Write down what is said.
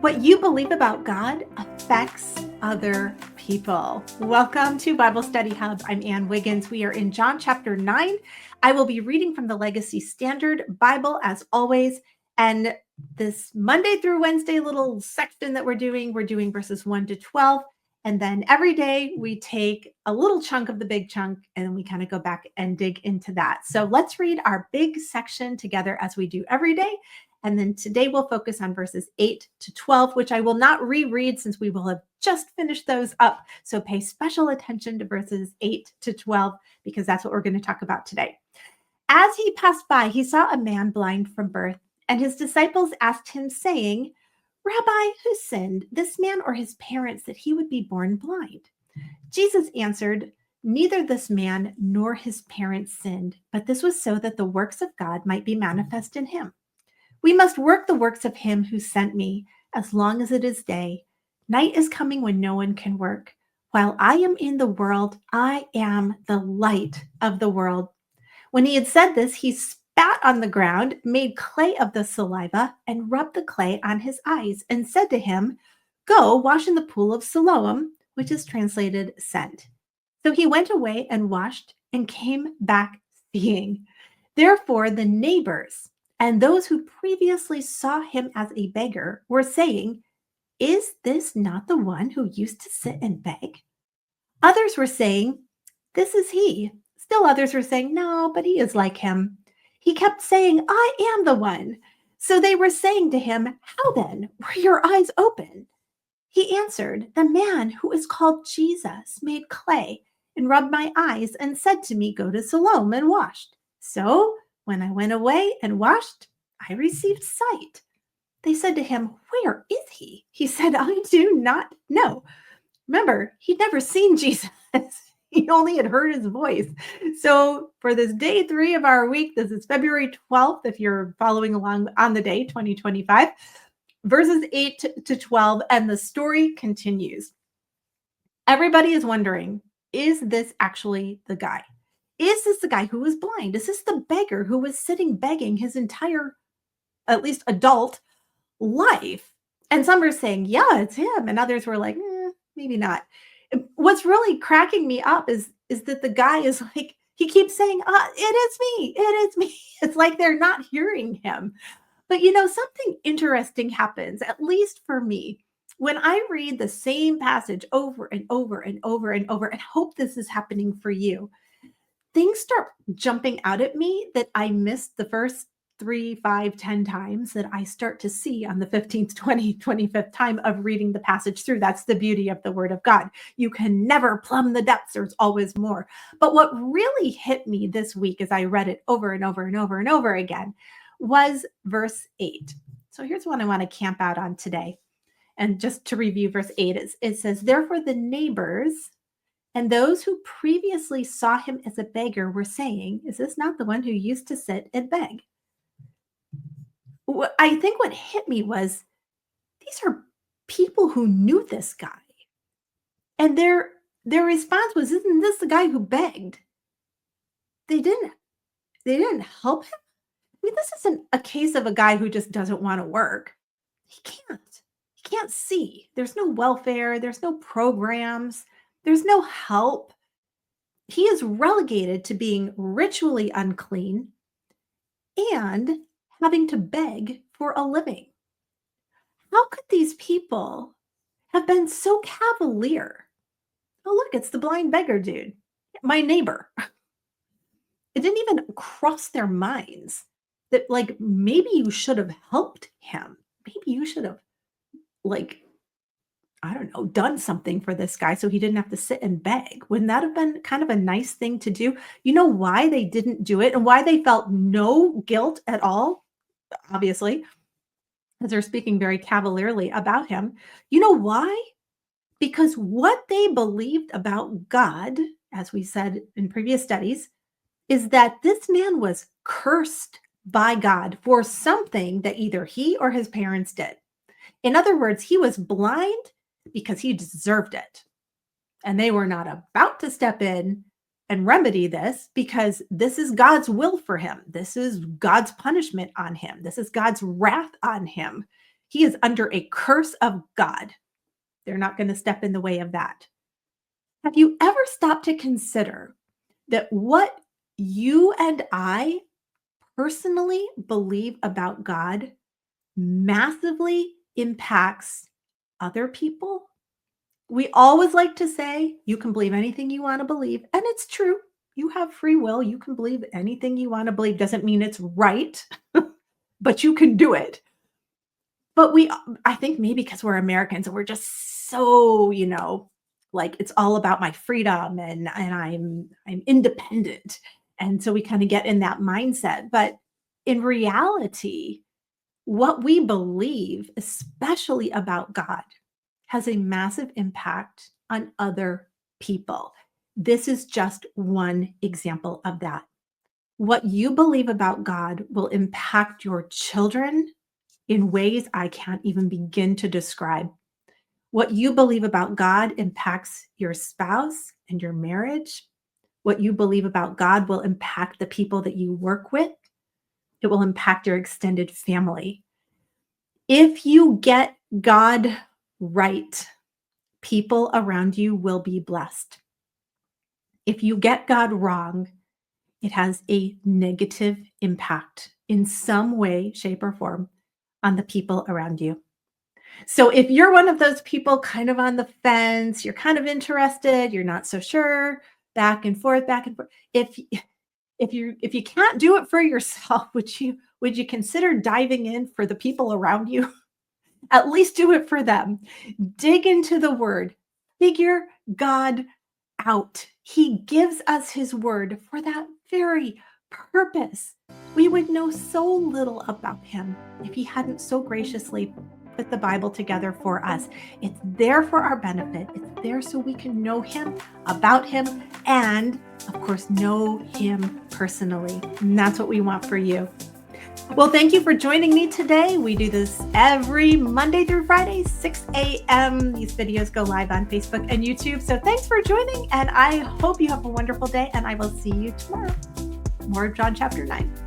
What you believe about God affects other people. Welcome to Bible Study Hub. I'm Ann Wiggins. We are in John chapter 9. I will be reading from the Legacy Standard Bible as always. And this Monday through Wednesday little section that we're doing verses 1 to 12. And then every day we take a little chunk of the big chunk and then we kind of go back and dig into that. So let's read our big section together as we do every day. And then today we'll focus on verses 8 to 12, which I will not reread since we will have just finished those up. So pay special attention to verses 8 to 12 because that's what we're going to talk about today. As he passed by, he saw a man blind from birth, and his disciples asked him, saying, "Rabbi, who sinned, this man or his parents, that he would be born blind?" Jesus answered, "Neither this man nor his parents sinned, but this was so that the works of God might be manifest in him. We must work the works of him who sent me as long as it is day. Night is coming when no one can work. While I am in the world, I am the light of the world." When he had said this, he spat on the ground, made clay of the saliva, and rubbed the clay on his eyes, and said to him, "Go wash in the pool of Siloam," which is translated sent. So he went away and washed and came back seeing. Therefore, the neighbors and those who previously saw him as a beggar were saying, "Is this not the one who used to sit and beg?" Others were saying, "This is he." Still others were saying, "No, but he is like him." He kept saying, "I am the one." So they were saying to him, "How then were your eyes open?" He answered, "The man who is called Jesus made clay and rubbed my eyes and said to me, 'Go to Siloam and wash.' So when I went away and washed, I received sight." They said to him, "Where is he?" He said, "I do not know." Remember, he'd never seen Jesus. He only had heard his voice. So for this day 3 of our week, this is February 12th, if you're following along on the day 2025, verses 8 to 12, and the story continues. Everybody is wondering, is this actually the guy? Is this the guy who was blind? Is this the beggar who was sitting begging his entire, at least adult, life? And some are saying, yeah, it's him. And others were like, maybe not. What's really cracking me up is that the guy is like, he keeps saying, it is me. It is me. It's like they're not hearing him. But something interesting happens, at least for me, when I read the same passage over and over and over and over, and hope this is happening for you. Things start jumping out at me that I missed the first 3, 5, 10 times that I start to see on the 15th, 20th, 25th time of reading the passage through. That's the beauty of the Word of God. You can never plumb the depths. There's always more. But what really hit me this week as I read it over and over and over and over again was verse 8. So here's what I want to camp out on today. And just to review verse 8, it says, "Therefore the neighbors and those who previously saw him as a beggar were saying, 'Is this not the one who used to sit and beg?'" I think what hit me was these are people who knew this guy. And their response was, "Isn't this the guy who begged?" They didn't help him. I mean, this isn't a case of a guy who just doesn't want to work. He can't. He can't see. There's no welfare, there's no programs. There's no help. He is relegated to being ritually unclean and having to beg for a living. How could these people have been so cavalier? Oh, look, it's the blind beggar dude, my neighbor. It didn't even cross their minds that, like, maybe you should have helped him. Maybe you should have, like, I don't know, done something for this guy so he didn't have to sit and beg. Wouldn't that have been kind of a nice thing to do? You know why they didn't do it and why they felt no guilt at all? Obviously, because they're speaking very cavalierly about him. You know why? Because what they believed about God, as we said in previous studies, is that this man was cursed by God for something that either he or his parents did. In other words, he was blind because he deserved it. And they were not about to step in and remedy this because this is God's will for him. This is God's punishment on him. This is God's wrath on him. He is under a curse of God. They're not going to step in the way of that. Have you ever stopped to consider that what you and I personally believe about God massively impacts other people? We always like to say, you can believe anything you want to believe. And it's true. You have free will. You can believe anything you want to believe. Doesn't mean it's right, but you can do it. But I think maybe because we're Americans and we're just so, like it's all about my freedom and I'm independent. And so we kind of get in that mindset. But in reality, what we believe, especially about God, has a massive impact on other people. This is just one example of that. What you believe about God will impact your children in ways I can't even begin to describe. What you believe about God impacts your spouse and your marriage. What you believe about God will impact the people that you work with. It will impact your extended family. If you get God right, people around you will be blessed. If you get God wrong, it has a negative impact in some way, shape, or form on the people around you. So if you're one of those people kind of on the fence, you're kind of interested, you're not so sure, back and forth, back and forth. If you can't do it for yourself, would you consider diving in for the people around you? At least do it for them. Dig into the word. Figure God out. He gives us his word for that very purpose. We would know so little about him if he hadn't so graciously put the Bible together for us. It's there for our benefit. It's there so we can know him, about him, and of course, know him personally. And that's what we want for you. Well, thank you for joining me today. We do this every Monday through Friday, 6 a.m. These videos go live on Facebook and YouTube. So thanks for joining, and I hope you have a wonderful day, and I will see you tomorrow. More of John chapter 9.